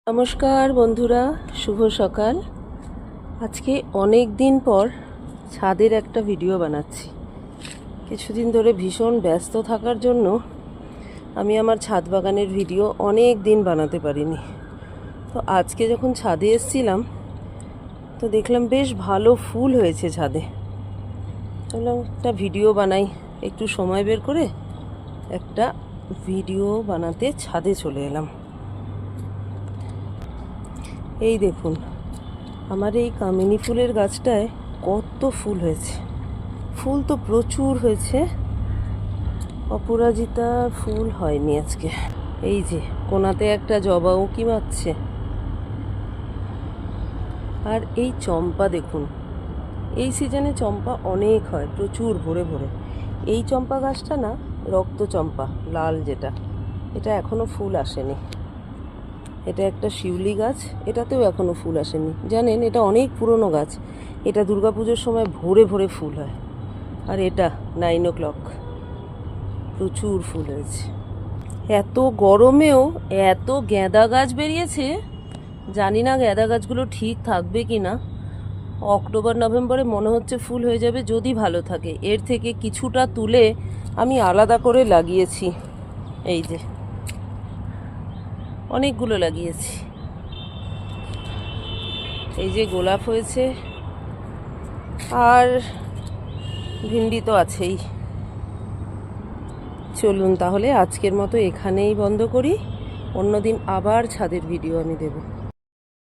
নমস্কার বন্ধুরা, শুভ সকাল। আজকে অনেক দিন পর ছাদের একটা ভিডিও বানাচ্ছি। কিছুদিন ধরে ভীষণ ব্যস্ত থাকার জন্য আমি আমার ছাদ বাগানের ভিডিও অনেক দিন বানাতে পারিনি। তো আজকে যখন ছাদে এসেছিলাম তো দেখলাম বেশ ভালো ফুল হয়েছে ছাদে। বললাম একটা ভিডিও বানাই, একটু সময় বের করে একটা ভিডিও বানাতে ছাদে চলে এলাম। এই দেখুন, আমার এই কামিনী ফুলের গাছটায় কত ফুল হয়েছে। ফুল তো প্রচুর হয়েছে, অপরাজিতা ফুল হয়নি আজকে। এই যে কোনাতে একটা জবা উঁকি মারছে। আর এই চম্পা দেখুন, এই সিজনে চম্পা অনেক হয়, প্রচুর ভরে ভরে। এই চম্পা গাছটা না, রক্ত চম্পা লাল যেটা, এটা এখনো ফুল আসেনি। এটা একটা শিউলি গাছ, এটাতেও এখনও ফুল আসেনি। জানেন, এটা অনেক পুরনো গাছ, এটা দুর্গাপুজোর সময় ভরে ভরে ফুল হয়। আর এটা 9 o'clock, প্রচুর ফুল হয়েছে। এত গরমেও এত গাঁদা গাছ বেরিয়েছে, জানি না গাঁদা গাছগুলো ঠিক থাকবে কি না। অক্টোবর নভেম্বরে মনে হচ্ছে ফুল হয়ে যাবে, যদি ভালো থাকে। এর থেকে কিছুটা তুলে আমি আলাদা করে লাগিয়েছি। এই যে অনেকগুলো লাগিয়েছি। এই যে গোলাপ হয়েছে, আর ভিন্ডি তো আছেই। চলুন তাহলে আজকের মতো এখানেই বন্ধ করি, অন্যদিন আবার ছাদের ভিডিও আমি দেব।